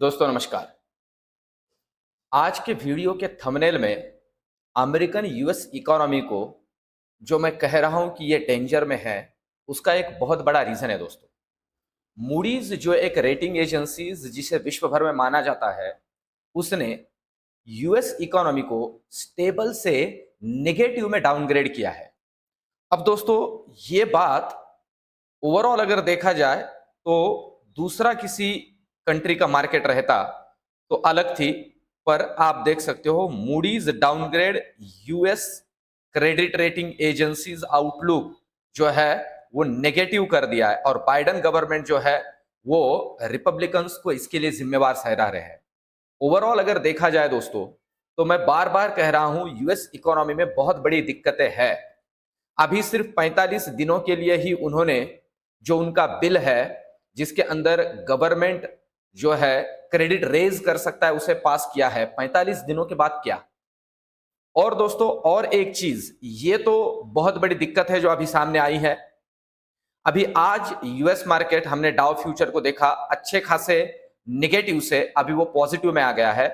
दोस्तों नमस्कार। आज के वीडियो के थंबनेल में अमेरिकन यूएस इकोनॉमी को जो मैं कह रहा हूं कि ये डेंजर में है, उसका एक बहुत बड़ा रीजन है दोस्तों। मूडीज जो एक रेटिंग एजेंसीज जिसे विश्व भर में माना जाता है, उसने यूएस इकोनॉमी को स्टेबल से नेगेटिव में डाउनग्रेड किया है। अब दोस्तों ये बात ओवरऑल अगर देखा जाए तो दूसरा किसी कंट्री का मार्केट रहता तो अलग थी, पर आप देख सकते हो Moody's downgrade US credit rating agencies outlook जो है वो नेगेटिव कर दिया है, और बाइडन गवर्नमेंट जो है वो रिपब्लिकन्स को इसके लिए जिम्मेवार ठहरा रहे हैं। ओवरऑल अगर देखा जाए दोस्तों, तो मैं बार बार कह रहा हूं यूएस इकोनॉमी में बहुत बड़ी दिक्कतें हैं। अभी सिर्फ 45 दिनों के लिए ही उन्होंने जो उनका बिल है जिसके अंदर गवर्नमेंट जो है क्रेडिट रेज कर सकता है उसे पास किया है। 45 दिनों के बाद क्या? और दोस्तों और एक चीज, ये तो बहुत बड़ी दिक्कत है जो अभी सामने आई है। अभी आज यूएस मार्केट हमने डाउ फ्यूचर को देखा, अच्छे खासे नेगेटिव से अभी वो पॉजिटिव में आ गया है,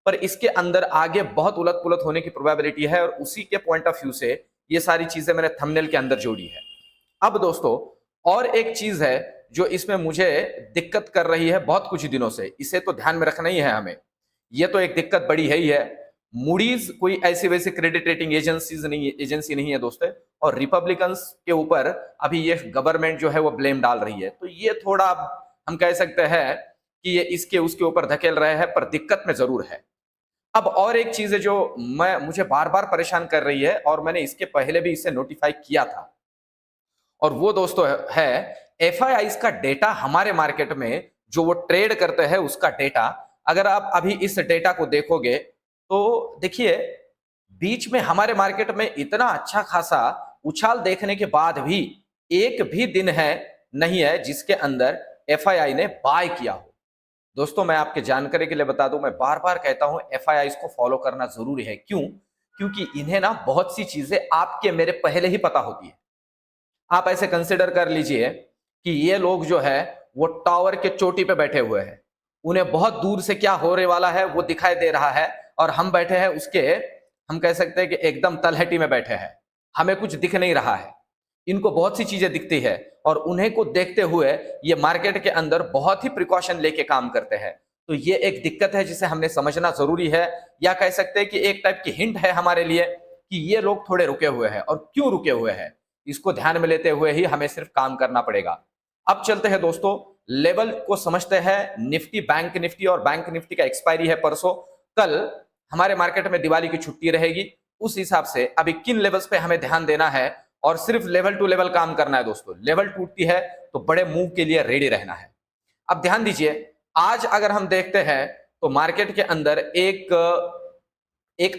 पर इसके अंदर आगे बहुत उलट पुलट होने की प्रोबेबिलिटी है, और उसी के पॉइंट ऑफ व्यू से ये सारी चीजें मैंने थंबनेल के अंदर जोड़ी है। अब दोस्तों और एक चीज है जो इसमें मुझे दिक्कत कर रही है बहुत कुछ दिनों से, इसे तो ध्यान में रखना ही है हमें। ये तो एक दिक्कत बड़ी है ही है। मूडीज कोई ऐसी वैसी क्रेडिट रेटिंग एजेंसी नहीं है दोस्तों, और रिपब्लिकन्स के ऊपर अभी ये गवर्नमेंट जो है वो ब्लेम डाल रही है, तो ये थोड़ा हम कह सकते हैं कि ये इसके उसके ऊपर धकेल रहे हैं, पर दिक्कत में जरूर है। अब और एक चीज है जो मुझे बार बार परेशान कर रही है, और मैंने इसके पहले भी इसे नोटिफाई किया था, और वो दोस्तों है एफआईआईज का डेटा। हमारे मार्केट में जो वो ट्रेड करते हैं उसका डेटा, अगर आप अभी इस डेटा को देखोगे तो देखिए बीच में हमारे मार्केट में इतना अच्छा खासा उछाल देखने के बाद भी एक भी दिन है नहीं है जिसके अंदर एफआईआई ने बाय किया हो। दोस्तों मैं आपके जानकारी के लिए बता दूं, मैं बार बार कहता हूं एफआईआई को फॉलो करना जरूरी है। क्यों? क्योंकि इन्हें ना बहुत सी चीजें आपके मेरे पहले ही पता होती है। आप ऐसे कंसिडर कर लीजिए कि ये लोग जो है वो टावर के चोटी पे बैठे हुए हैं, उन्हें बहुत दूर से क्या होने वाला है वो दिखाई दे रहा है, और हम बैठे हैं उसके, हम कह सकते हैं कि एकदम तलहटी में बैठे हैं, हमें कुछ दिख नहीं रहा है। इनको बहुत सी चीजें दिखती है, और उन्हें को देखते हुए ये मार्केट के अंदर बहुत ही प्रिकॉशन लेके काम करते हैं। तो ये एक दिक्कत है जिसे हमने समझना जरूरी है, या कह सकते हैं कि एक टाइप की हिंट है हमारे लिए कि ये लोग थोड़े रुके हुए हैं, और क्यों रुके हुए हैं इसको ध्यान में लेते हुए ही हमें सिर्फ काम करना पड़ेगा। अब चलते हैं दोस्तों, लेवल को समझते हैं। निफ्टी, बैंक निफ्टी, और बैंक निफ्टी का एक्सपायरी है परसों। कल हमारे मार्केट में दिवाली की छुट्टी रहेगी, उस हिसाब से अभी किन लेवल्स पे हमें ध्यान देना है, और सिर्फ लेवल टू लेवल काम करना है दोस्तों। लेवल टूटती है तो बड़े मूव के लिए रेडी रहना है। अब ध्यान दीजिए, आज अगर हम देखते हैं तो मार्केट के अंदर एक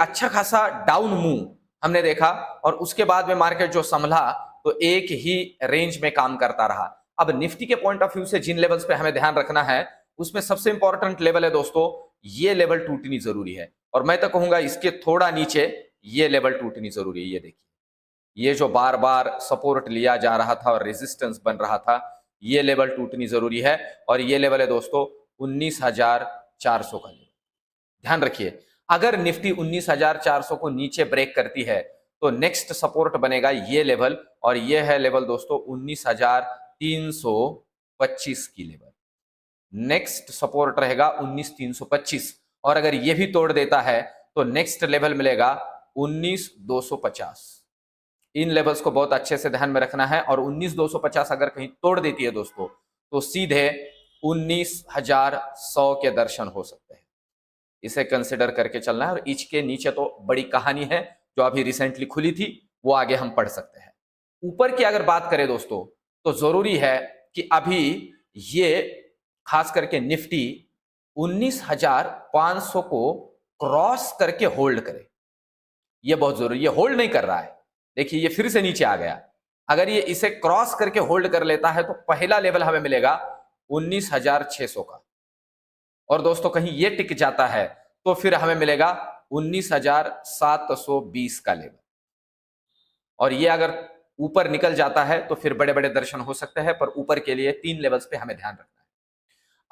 अच्छा खासा डाउन मूव हमने देखा, और उसके बाद में मार्केट जो संभला तो एक ही रेंज में काम करता रहा। अब निफ्टी के पॉइंट ऑफ व्यू से जिन लेवल्स पे हमें ध्यान रखना है उसमें सबसे इंपॉर्टेंट लेवल है दोस्तों, ये लेवल टूटनी जरूरी है, और मैं तो कहूंगा इसके थोड़ा नीचे ये लेवल टूटनी जरूरी है। ये देखिए, ये जो बार बार सपोर्ट लिया जा रहा था और रेजिस्टेंस बन रहा था, ये लेवल टूटनी जरूरी है, और ये लेवल है दोस्तों 19,400 का लेवल। ध्यान रखिए, अगर निफ्टी 19,400 को नीचे ब्रेक करती है तो नेक्स्ट सपोर्ट बनेगा ये लेवल, और ये है लेवल दोस्तों 19,325 की लेवल। नेक्स्ट सपोर्ट रहेगा 19,325, और अगर ये भी तोड़ देता है तो नेक्स्ट लेवल मिलेगा 19,250। इन लेवल्स को बहुत अच्छे से ध्यान में रखना है, और 19,250 अगर कहीं तोड़ देती है दोस्तों तो सीधे 19,100 के दर्शन हो सकते हैं। इसे कंसिडर करके चलना है, और इच के नीचे तो बड़ी कहानी है जो अभी रिसेंटली खुली थी, वो आगे हम पढ़ सकते हैं। ऊपर की अगर बात करें दोस्तों तो जरूरी है कि अभी ये खास करके निफ्टी 19,500 को क्रॉस करके होल्ड करे, ये बहुत जरूरी। ये होल्ड नहीं कर रहा है, देखिए ये फिर से नीचे आ गया। अगर ये इसे क्रॉस करके होल्ड कर लेता है तो पहला लेवल हमें मिलेगा 19,600 का, और दोस्तों कहीं ये टिक जाता है तो फिर हमें मिलेगा 19,720 का लेवल, और ये अगर ऊपर निकल जाता है तो फिर बड़े बड़े दर्शन हो सकते हैं, पर ऊपर के लिए 3 लेवल्स पे हमें ध्यान रखना है।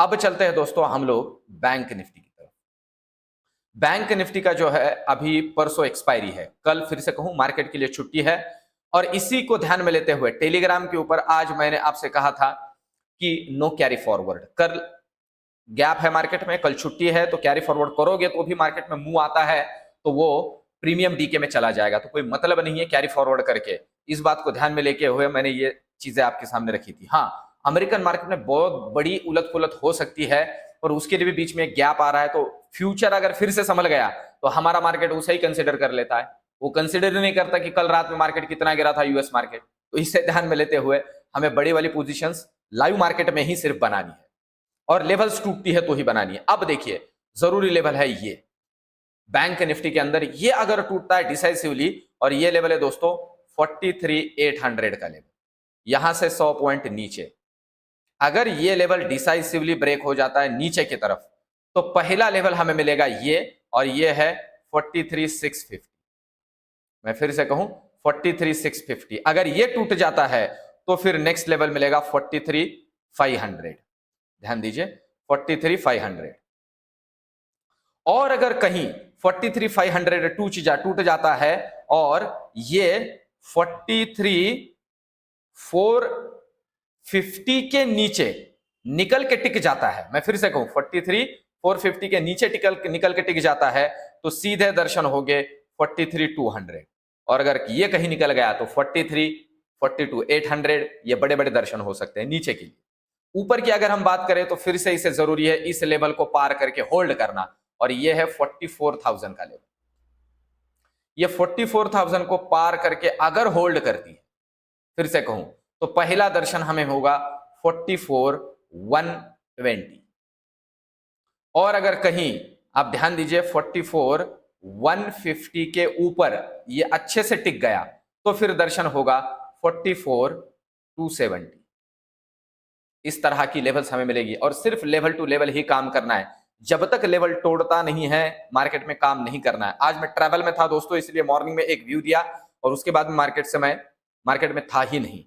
अब चलते हैं दोस्तों हम लोग बैंक निफ्टी की तरफ। बैंक निफ्टी का जो है अभी परसों एक्सपायरी है, कल फिर से कहूं मार्केट के लिए छुट्टी है, और इसी को ध्यान में लेते हुए टेलीग्राम के ऊपर आज मैंने आपसे कहा था कि नो कैरी फॉरवर्ड, कल गैप है मार्केट में, कल छुट्टी है, तो कैरी फॉरवर्ड करोगे तो भी मार्केट में मूव आता है तो वो प्रीमियम डीके में चला जाएगा, तो कोई मतलब नहीं है कैरी फॉरवर्ड करके। इस बात को ध्यान में लेके हुए मैंने ये चीजें आपके सामने रखी थी। हाँ, अमेरिकन मार्केट में बहुत बड़ी उलट पुलट हो सकती है और उसके लिए भी बीच में एक गैप आ रहा है, तो फ्यूचर अगर फिर से संभल गया तो हमारा मार्केट उसे ही कंसिडर कर लेता है, वो कंसिडर नहीं करता कि कल रात में मार्केट कितना गिरा था यूएस मार्केट। तो इसे ध्यान में लेते हुए हमें बड़ी वाली पोजीशंस लाइव मार्केट में ही सिर्फ बनानी है, और लेवल्स टूटती है तो ही बनानी है। अब देखिए जरूरी लेवल है ये बैंक निफ्टी के अंदर, ये अगर टूटता है डिसाइसिवली, और ये लेवल है दोस्तों 43,800 का लेवल, यहां से 100 पॉइंट नीचे अगर ये लेवल डिसाइसिवली ब्रेक हो जाता है नीचे की तरफ, तो पहला लेवल हमें मिलेगा ये, और ये है 43,650। मैं फिर से कहूं 43,650, अगर ये टूट जाता है तो फिर नेक्स्ट लेवल मिलेगा 43,500। ध्यान दीजिए 43,500, और अगर कहीं 43,500 टूट जाता है और ये 43,450 के नीचे निकल के टिक जाता है, मैं फिर से कहूं 43,450 के नीचे निकल के टिक जाता है, तो सीधे दर्शन हो गए 43,200, और अगर ये कहीं निकल गया तो 43, 42,800, ये बड़े बड़े दर्शन हो सकते हैं नीचे के लिए। ऊपर की अगर हम बात करें तो फिर से इसे जरूरी है इस लेवल को पार करके होल्ड करना, और ये है 44,000 का लेवल। ये 44,000 को पार करके अगर होल्ड करती है, फिर से कहूं तो पहला दर्शन हमें होगा 44,120, और अगर कहीं आप ध्यान दीजिए 44,150 के ऊपर ये अच्छे से टिक गया तो फिर दर्शन होगा 44,270। इस तरह की लेवल्स हमें मिलेगी, और सिर्फ लेवल टू लेवल ही काम करना है, जब तक लेवल तोड़ता नहीं है मार्केट में काम नहीं करना है। आज मैं ट्रैवल में था दोस्तों, इसलिए मॉर्निंग में एक व्यू दिया और उसके बाद मार्केट में था ही नहीं।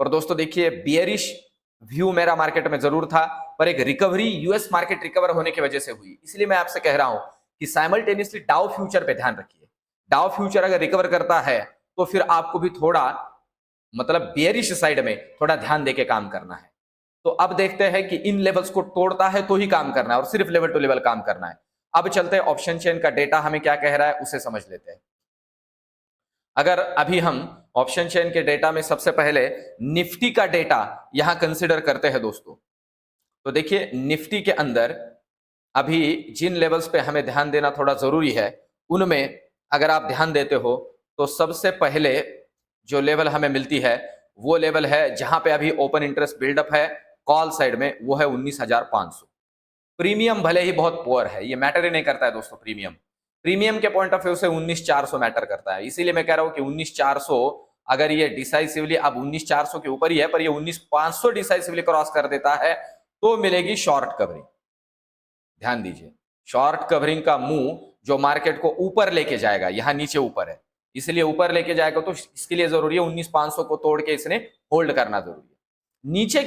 और दोस्तों देखिए बियरिश व्यू मेरा मार्केट में जरूर था, पर एक रिकवरी यूएस मार्केट रिकवर होने की वजह से हुई। इसलिए मैं आपसे कह रहा हूं कि साइमल्टेनियसली डाउ फ्यूचर पे ध्यान रखिए। डाउ फ्यूचर अगर रिकवर करता है तो फिर आपको भी थोड़ा मतलब बियरिश साइड में थोड़ा ध्यान देके काम करना है। तो अब देखते हैं कि इन लेवल्स को तोड़ता है तो ही काम करना है और सिर्फ लेवल टू लेवल काम करना है। अब चलते हैं ऑप्शन चेन का डेटा हमें क्या कह रहा है उसे समझ लेते हैं। अगर अभी हम ऑप्शन चेन के डेटा में सबसे पहले निफ्टी का डेटा यहां कंसिडर करते हैं दोस्तों, तो देखिए निफ्टी के अंदर अभी जिन लेवल्स पे हमें ध्यान देना थोड़ा जरूरी है, उनमें अगर आप ध्यान देते हो तो सबसे पहले जो लेवल हमें मिलती है वो लेवल है जहां पे अभी ओपन इंटरेस्ट बिल्डअप है कॉल साइड में, वो है 19,500। प्रीमियम भले ही बहुत पुअर है, ये मैटर ही नहीं करता है दोस्तों। प्रीमियम के पॉइंट ऑफ व्यू से 19,400 मैटर करता है, इसीलिए मैं कह रहा हूं कि 19,400 अगर ये डिसाइसिवली, अब 19,400 के ऊपर ही है, पर ये 19,500 डिसाइसिवली क्रॉस कर देता है तो मिलेगी शॉर्ट कवरिंग। ध्यान दीजिए शॉर्ट कवरिंग का मूव जो मार्केट को ऊपर लेके जाएगा, यहां नीचे ऊपर है इसलिए ऊपर लेके जाएगा, तो इसके लिए जरूरी है 19,500 को तोड़ के इसने होल्ड करना जरूरी है। नीचे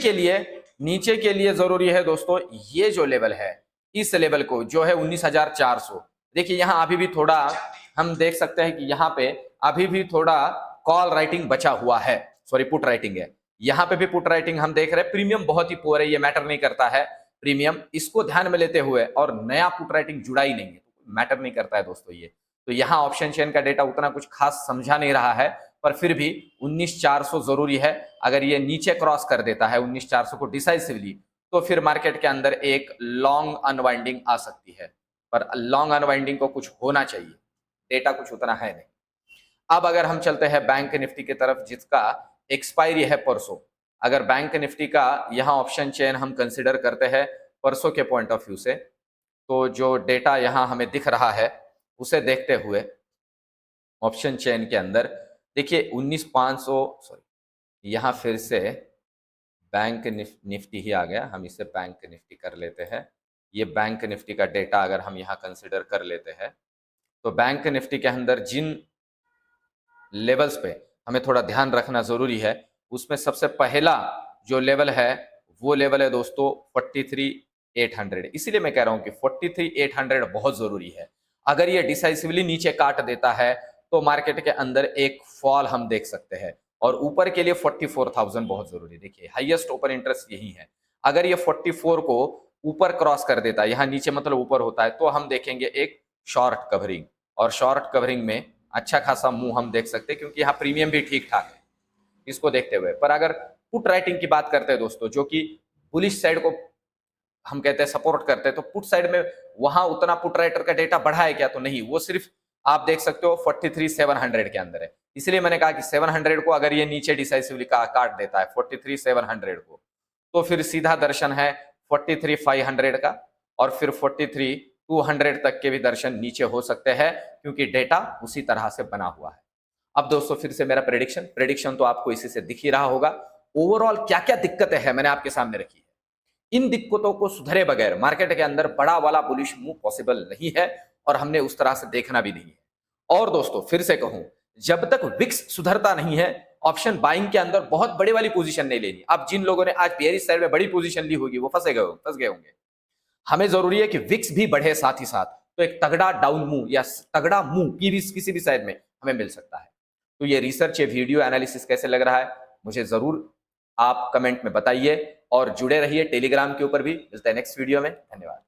के लिए जरूरी है दोस्तों ये जो लेवल है, इस लेवल को जो है 19,400। देखिए यहां अभी भी थोड़ा हम देख सकते हैं कि यहां पे अभी भी थोड़ा कॉल राइटिंग बचा हुआ है, सॉरी पुट राइटिंग है, यहां पे भी पुट राइटिंग हम देख रहे हैं। प्रीमियम बहुत ही पुअर है, ये मैटर नहीं करता है प्रीमियम, इसको ध्यान में लेते हुए, और नया पुट राइटिंग जुड़ा ही नहीं है तो मैटर नहीं करता है दोस्तों ये। तो यहां ऑप्शन चेन का डेटा उतना कुछ खास समझा नहीं रहा है, पर फिर भी 19,400 जरूरी है। अगर ये नीचे क्रॉस कर देता है 19,400 को डिसाइसिवली, तो फिर मार्केट के अंदर एक लॉन्ग अनवाइंडिंग आ सकती है, पर लॉन्ग अनवाइंडिंग को कुछ होना चाहिए, डेटा कुछ उतना है नहीं। अब अगर हम चलते हैं बैंक निफ्टी की तरफ जिसका एक्सपायरी है परसों, अगर बैंक निफ्टी का यहाँ ऑप्शन चेन हम कंसिडर करते हैं परसों के पॉइंट ऑफ व्यू से, तो जो डेटा यहाँ हमें दिख रहा है उसे देखते हुए ऑप्शन चेन के अंदर देखिए 19,500, सॉरी यहाँ फिर से बैंक निफ्टी ही आ गया, हम इसे बैंक निफ्टी कर लेते हैं। ये बैंक निफ्टी का डेटा अगर हम यहाँ कंसिडर कर लेते हैं तो बैंक निफ्टी के अंदर जिन लेवल्स पे हमें थोड़ा ध्यान रखना जरूरी है, उसमें सबसे पहला जो लेवल है वो लेवल है दोस्तों 43,800, इसीलिए मैं कह रहा हूं कि 43,800 बहुत जरूरी है। अगर ये डिसाइसिवली नीचे काट देता है तो मार्केट के अंदर एक फॉल हम देख सकते हैं, और ऊपर के लिए 44,000 बहुत जरूरी। देखिए हाईएस्ट ओपन इंटरेस्ट यही है, अगर ये 44 को ऊपर क्रॉस कर देता है, यहाँ नीचे मतलब ऊपर होता है, तो हम देखेंगे एक शॉर्ट कवरिंग, और शॉर्ट कवरिंग में अच्छा खासा मुंह हम देख सकते हैं, क्योंकि यहाँ प्रीमियम भी ठीक ठाक है इसको देखते हुए। पर अगर पुट राइटिंग की बात करते हैं दोस्तों, जो कि बुलिश साइड को हम कहते हैं सपोर्ट करते हैं, तो पुट साइड में वहां उतना पुट राइटर का डेटा बढ़ा है क्या? तो नहीं, वो सिर्फ आप देख सकते हो 43,700 के अंदर है। इसलिए मैंने कहा कि 700 को अगर ये नीचे डिसाइसिवली काट देता है 43,700 को, तो फिर सीधा दर्शन है 43,500 का, और फिर 43,200 तक के भी दर्शन नीचे हो सकते हैं, क्योंकि डेटा उसी तरह से बना हुआ है। अब दोस्तों फिर से मेरा प्रेडिक्शन तो आपको इसी से दिख ही रहा होगा। ओवरऑल क्या क्या दिक्कतें हैं मैंने आपके सामने रखी है। इन दिक्कतों को सुधरे बगैर मार्केट के अंदर बड़ा वाला बुलिश मूव पॉसिबल नहीं है, और हमने उस तरह से देखना भी नहीं है। और दोस्तों फिर से कहूं, जब तक विक्स सुधरता नहीं है, ऑप्शन बाइंग के अंदर बहुत बड़ी वाली पोजीशन नहीं लेनी। अब जिन लोगों ने आज बेयरिश साइड में बड़ी पोजीशन ली होगी वो फंस गए होंगे। हमें जरूरी है कि विक्स भी बढ़े साथ ही साथ, तो एक तगड़ा डाउन मूव या तगड़ा मूव की भी किसी भी साइड में हमें मिल सकता है। तो ये रिसर्च, ये वीडियो एनालिसिस कैसे लग रहा है मुझे जरूर आप कमेंट में बताइए, और जुड़े रहिए टेलीग्राम के ऊपर भी। मिलते हैं नेक्स्ट वीडियो में, धन्यवाद।